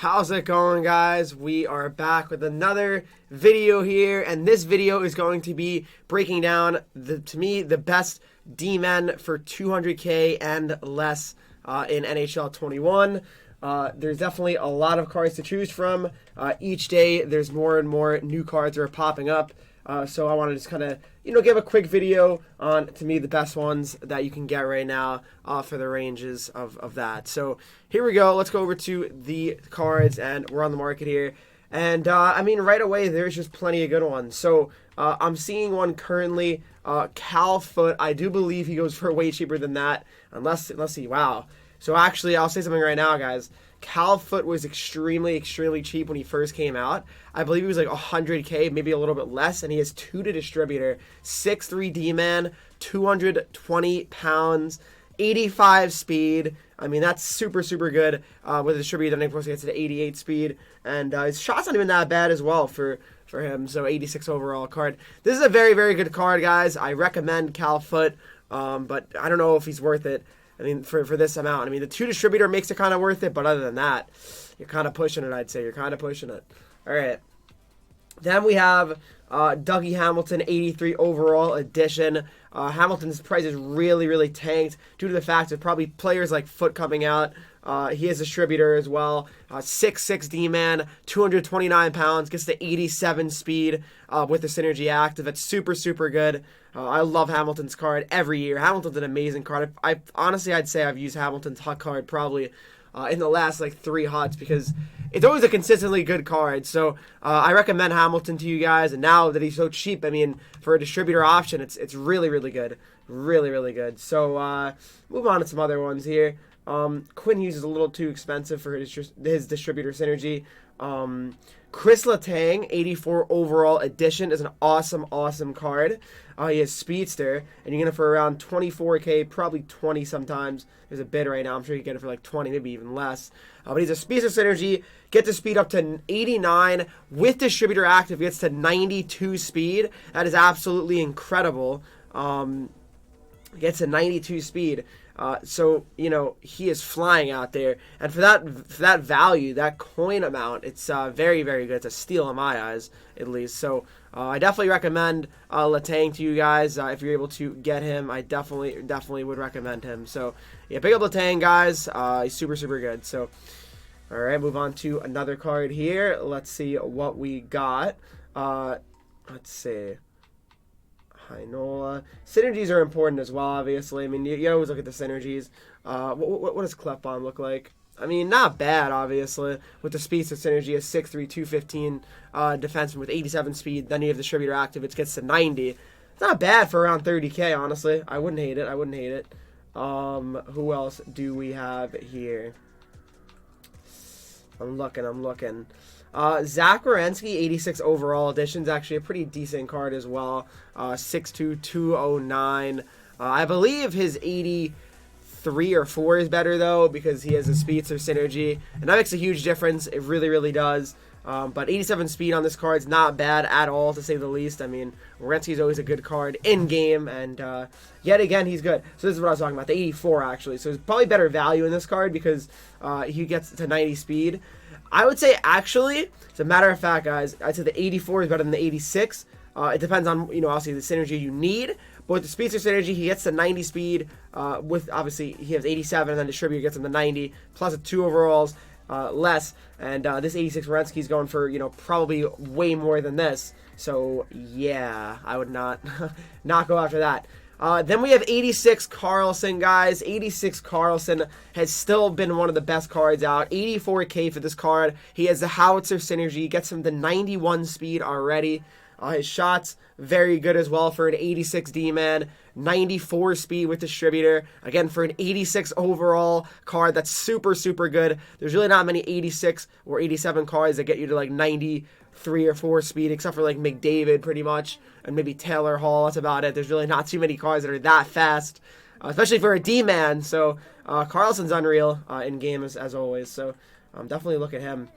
How's it going, guys? We are back with another video here, and this video is going to be breaking down, to me, the best D-men for 200k and less in NHL 21. There's definitely a lot of cards to choose from. Each day, there's more and more new cards that are popping up. So I want to just kind of, give a quick video on, to me, the best ones that you can get right now for the ranges of that. So here we go. Let's go over to the cards, and we're on the market here. And, right away, there's just plenty of good ones. So I'm seeing one currently, Cal Foot. I do believe he goes for way cheaper than that, unless he, wow. So actually, I'll say something right now, guys. Cal Foot was extremely cheap when he first came out. I believe he was like 100k, maybe a little bit less, and he has 2 to distributor, 6'3" D-man, 220 pounds, 85 speed. I mean, that's super good with a distributor. Then, of course, he gets to 88 speed, and his shot's not even that bad as well for him, so 86 overall card. This is a very good card, guys. I recommend Cal Foot, but I don't know if he's worth it. I mean, for this amount. I mean, the 2 distributor makes it kind of worth it, but other than that, you're kind of pushing it, I'd say. You're kind of pushing it. All right. Then we have Dougie Hamilton, 83 overall edition. Hamilton's price is really tanked due to the fact of probably players like Foot coming out. He is a distributor as well. 6'6" D-man, 229 pounds, gets to 87 speed with the synergy active. That's super good. I love Hamilton's card every year. Hamilton's an amazing card. I honestly, I'd say I've used Hamilton's hot card probably in the last like 3 huts because it's always a consistently good card. So I recommend Hamilton to you guys. And now that he's so cheap, I mean, for a distributor option, it's really good. Really good. So move on to some other ones here. Quinn Hughes is a little too expensive for his distributor synergy. KRIS LETANG, 84 overall edition, is an awesome card. He has Speedster, and you're going to for around 24k, probably 20 sometimes. There's a bid right now. I'm sure you can get it for like 20, maybe even less. But he's a Speedster synergy, gets the speed up to 89. With distributor active, gets to 92 speed. That is absolutely incredible. Gets to 92 speed. So, he is flying out there. And for that value, that coin amount, it's very good. It's a steal in my eyes, at least. So, I definitely recommend LETANG to you guys. If you're able to get him, I definitely would recommend him. So, yeah, pick up LETANG, guys. He's super good. So, all right, move on to another card here. Let's see what we got. Let's see. Heinola. Synergies are important as well, obviously. I mean, you always look at the synergies. What does Clefbomb look like? I mean, not bad, obviously. With the speed of synergy, a 6'3", 215 defenseman with 87 speed. Then you have distributor active. It gets to 90. It's not bad for around 30k, honestly. I wouldn't hate it. Who else do we have here? I'm looking. Zach Werenski, 86 overall edition, is actually a pretty decent card as well. 6'2", 209. I believe his 83 or 4 is better, though, because he has a speedster synergy. And that makes a huge difference. It really does. But 87 speed on this card is not bad at all, to say the least. I mean, Werenski is always a good card in-game, and yet again, he's good. So this is what I was talking about, the 84, actually. So it's probably better value in this card because he gets to 90 speed. I would say, actually, as a matter of fact, guys, I'd say the 84 is better than the 86. It depends on, obviously, the synergy you need. But with the speedster synergy, he gets to 90 speed. With, obviously, he has 87, and then distributor gets him to 90, plus a 2 overalls less. And this 86 Werenski is going for, probably way more than this. So, yeah, I would not go after that. Then we have 86 KARLSSON, guys. 86 KARLSSON has still been one of the best cards out. 84k for this card. He has the howitzer synergy. Gets him to 91 speed already. His shots, very good as well for an 86 D-man. 94 speed with distributor. Again, for an 86 overall card, that's super good. There's really not many 86 or 87 cards that get you to like 93 or 4 speed, except for like McDavid pretty much, and maybe Taylor Hall. That's about it. There's really not too many cards that are that fast, especially for a D-man. So KARLSSON's unreal in game as always. So definitely look at him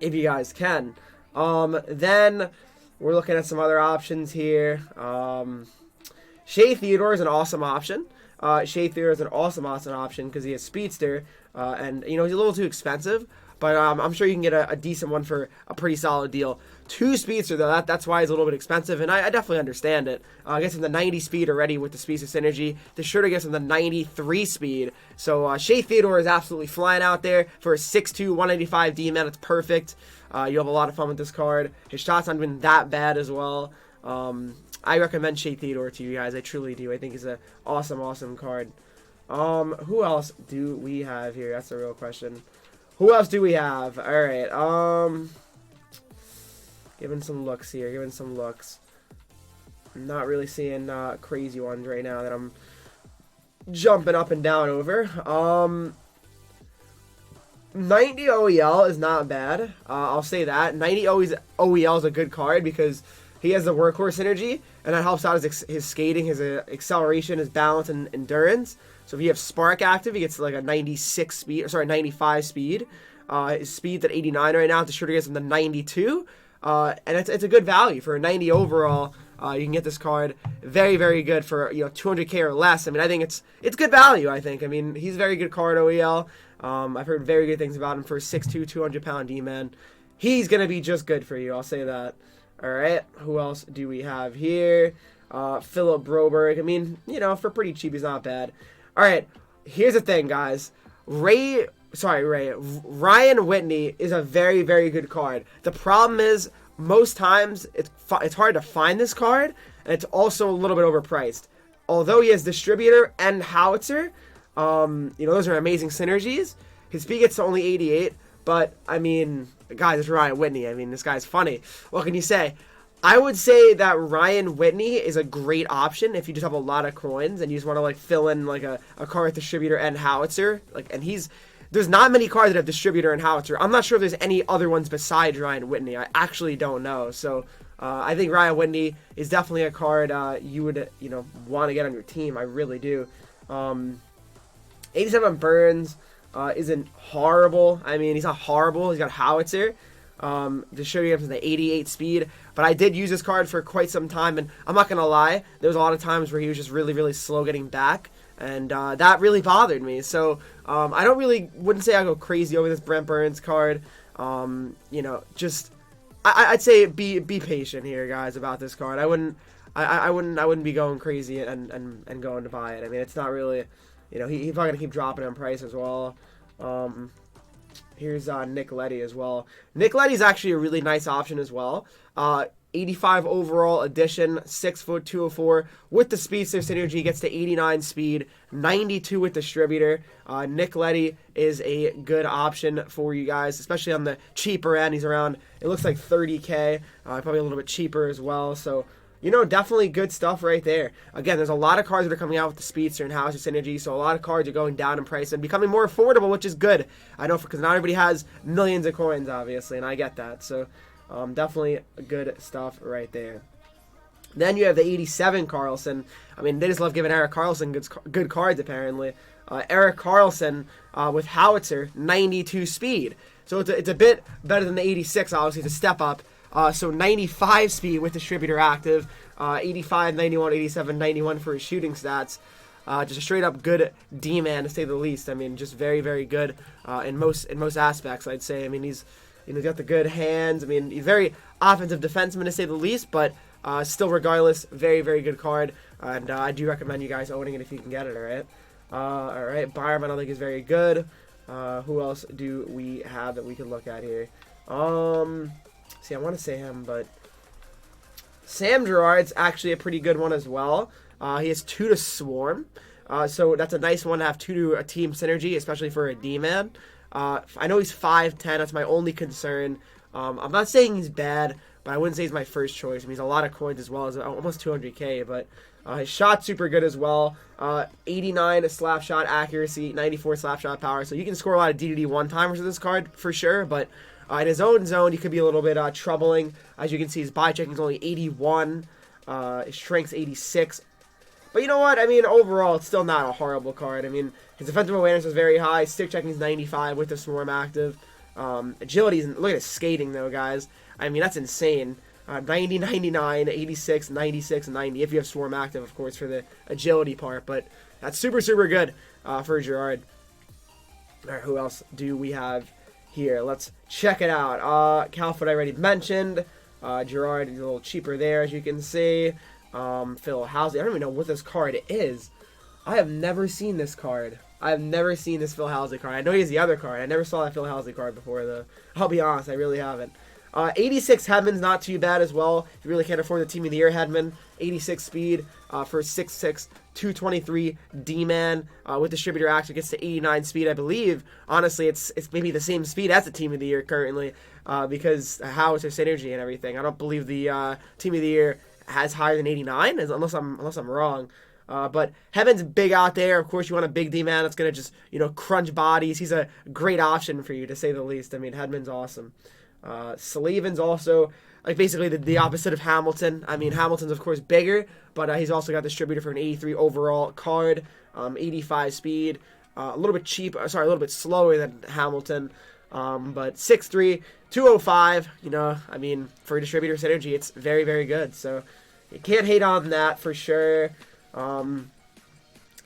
if you guys can. Then we're looking at some other options here. SHEA THEODORE is an awesome option. SHEA THEODORE is an awesome option because he has Speedster, and he's a little too expensive. but I'm sure you can get a decent one for a pretty solid deal. 2 speedster though, that's why it's a little bit expensive, and I definitely understand it. I guess in the 90 speed already with the speedster synergy. The Schroeder gets in the 93 speed. So SHEA THEODORE is absolutely flying out there for a 6'2", 185 D-man. It's perfect. You have a lot of fun with this card. His shots haven't been that bad as well. I recommend SHEA THEODORE to you guys. I truly do. I think he's an awesome, awesome card. Who else do we have here? That's the real question. Who else do we have? All right. Giving some looks here. Giving some looks. I'm not really seeing crazy ones right now that I'm jumping up and down over. 90 OEL is not bad. I'll say that. 90 OEL is a good card because he has the workhorse energy, and that helps out his skating, his acceleration, his balance, and endurance. So if you have Spark active, he gets like a 96 speed, sorry, 95 speed. His speed's at 89 right now. The Schroeder gets him to 92. And it's a good value for a 90 overall. You can get this card very, very good for 200k or less. I mean, I think it's good value. I think. I mean, he's a very good card OEL. I've heard very good things about him for a 6'2", 200-pound D-man. He's gonna be just good for you. I'll say that. All right. Who else do we have here? Philip Broberg. I mean, for pretty cheap, he's not bad. All right. Here's the thing, guys. Ryan Whitney is a very, very good card. The problem is, most times, it's hard to find this card, and it's also a little bit overpriced. Although he has Distributor and Howitzer, those are amazing synergies. His speed gets to only 88, but, I mean, guys, it's Ryan Whitney. I mean, this guy's funny. What can you say? I would say that Ryan Whitney is a great option if you just have a lot of coins and you just want to, fill in, a card with Distributor and Howitzer. There's not many cards that have Distributor and Howitzer. I'm not sure if there's any other ones besides Ryan Whitney. I actually don't know. So I think Ryan Whitney is definitely a card you would want to get on your team. I really do. 87 Burns isn't horrible. I mean, he's not horrible. He's got Howitzer. Distributor gets the 88 speed. But I did use this card for quite some time, and I'm not gonna lie. There was a lot of times where he was just really, really slow getting back. And that really bothered me. So I wouldn't say I go crazy over this Brent Burns card. I'd say be patient here, guys, about this card. I wouldn't be going crazy and going to buy it. I mean, it's not really, he's probably gonna keep dropping in price as well. Here's Nick Leddy as well. Nick Leddy's actually a really nice option as well. 85 overall edition, 6 foot 204 with the speedster synergy, gets to 89 speed, 92 with distributor. Nick Leddy is a good option for you guys, especially on the cheaper end. He's around, it looks like 30k, probably a little bit cheaper as well. So definitely good stuff right there. Again, there's a lot of cards that are coming out with the speedster and Houser synergy, so a lot of cards are going down in price and becoming more affordable, which is good. I know, because not everybody has millions of coins, obviously, and I get that. So definitely good stuff right there. Then you have the 87 KARLSSON. I mean, they just love giving ERIK KARLSSON good cards, apparently. ERIK KARLSSON with Howitzer, 92 speed. So it's a bit better than the 86, obviously, it's a step up. So 95 speed with distributor active, 85, 91, 87, 91 for his shooting stats. Just a straight up good D-man, to say the least. I mean, just very, very good in most aspects, I'd say. I mean, he's got the good hands. I mean, he's very offensive defenseman, to say the least, but still, regardless, very, very good card. And I do recommend you guys owning it if you can get it, all right? All right, BRYAN, I don't think is very good. Who else do we have that we can look at here? See, I want to say him, but Sam Girard's actually a pretty good one as well. He has 2 to Swarm, so that's a nice one to have 2 to a team synergy, especially for a D-man. I know he's 5'10", that's my only concern. I'm not saying he's bad, but I wouldn't say he's my first choice. I mean, he's a lot of coins as well, as almost 200k, but his shot's super good as well. 89 slap shot accuracy, 94 slap shot power, so you can score a lot of DDD one-timers with this card, for sure, but in his own zone, he could be a little bit troubling. As you can see, his buy checking is only 81, his strength's 86. But you know what? I mean, overall, it's still not a horrible card. I mean, his defensive awareness is very high. Stick checking is 95 with the Swarm active. Agility is, look at his skating, though, guys. I mean, that's insane. 90, 99, 86, 96, 90. If you have Swarm active, of course, for the agility part. But that's super, super good for Girard. All right, who else do we have here. Let's check it out. Calfoot I already mentioned. GIRARD is a little cheaper there, as you can see. Phil HOUSLEY. I don't even know what this card is. I have never seen this card. I have never seen this Phil HOUSLEY card. I know he's the other card. I never saw that Phil HOUSLEY card before, though. I'll be honest, I really haven't. 86 HEDMAN's not too bad as well. If you really can't afford the Team of the Year HEDMAN. 86 speed for 6'6", 223 D-man. With distributor action, gets to 89 speed, I believe. Honestly, it's maybe the same speed as the Team of the Year currently, because how it's their synergy and everything. I don't believe the Team of the Year has higher than 89, unless I'm wrong. But HEDMAN's big out there. Of course, you want a big D-man that's going to just, crunch bodies. He's a great option for you, to say the least. I mean, HEDMAN's awesome. SLAVIN's also, like, basically the opposite of Hamilton. I mean, Hamilton's, of course, bigger, but he's also got distributor for an 83 overall card, 85 speed, a little bit a little bit slower than Hamilton, but 6'3", 205, I mean, for distributor synergy, it's very, very good. So you can't hate on that for sure.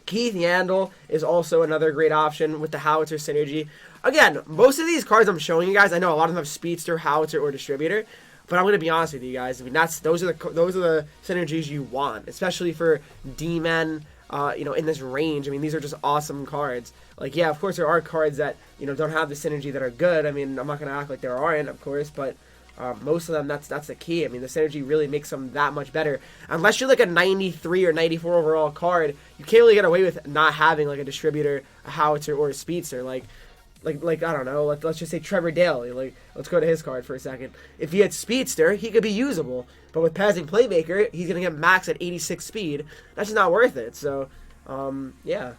Keith YANDLE is also another great option with the howitzer synergy. Again, most of these cards I'm showing you guys, I know a lot of them have speedster, howitzer, or distributor, but I'm gonna be honest with you guys. I mean, those are the synergies you want, especially for D-men. In this range. I mean, these are just awesome cards. Like, yeah, of course there are cards that don't have the synergy that are good. I mean, I'm not gonna act like there aren't, of course, but most of them, that's the key. I mean, the synergy really makes them that much better. Unless you're like a 93 or 94 overall card, you can't really get away with not having like a distributor, a howitzer, or a speedster. Like I don't know. Let's just say TREVOR DALEY. Like, let's go to his card for a second. If he had speedster, he could be usable. But with passing playmaker, he's gonna get max at 86 speed. That's just not worth it. So, yeah.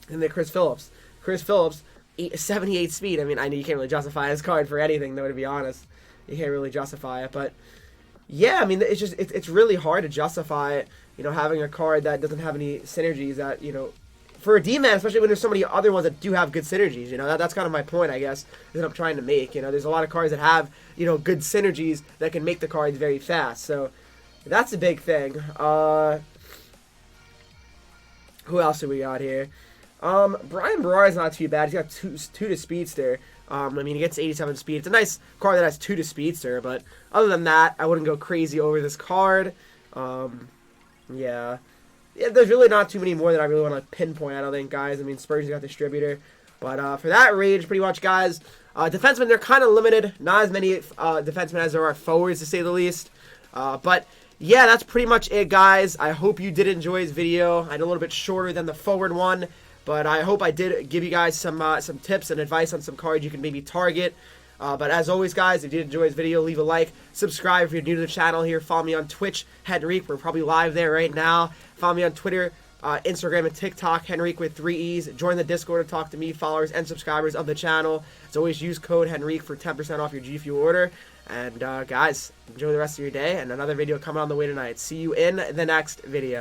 And then KRIS Phillips. KRIS Phillips, 78 speed. I mean, I know you can't really justify his card for anything, though, to be honest. You can't really justify it, but yeah, I mean, it's really hard to justify, having a card that doesn't have any synergies that, for a D-man, especially when there's so many other ones that do have good synergies, that's kind of my point, I guess, that I'm trying to make. There's a lot of cards that have, good synergies that can make the cards very fast, so that's a big thing. Who else do we got here? BRYAN is not too bad. He's got two to speedster. I mean, he gets 87 speed. It's a nice card that has 2 to speedster, but other than that, I wouldn't go crazy over this card. Yeah, there's really not too many more that I really want to pinpoint, I don't think, guys. I mean, Spurgeon's got distributor. But for that range, pretty much, guys, defensemen, they're kind of limited. Not as many defensemen as there are forwards, to say the least. But yeah, that's pretty much it, guys. I hope you did enjoy this video. I know a little bit shorter than the forward one, but I hope I did give you guys some tips and advice on some cards you can maybe target. But as always, guys, if you did enjoy this video, leave a like, subscribe if you're new to the channel here. Follow me on Twitch, Henreek. We're probably live there right now. Follow me on Twitter, Instagram, and TikTok, Henreek with 3 E's. Join the Discord to talk to me, followers, and subscribers of the channel. As always, use code Henreek for 10% off your G Fuel order. And guys, enjoy the rest of your day, and another video coming on the way tonight. See you in the next video.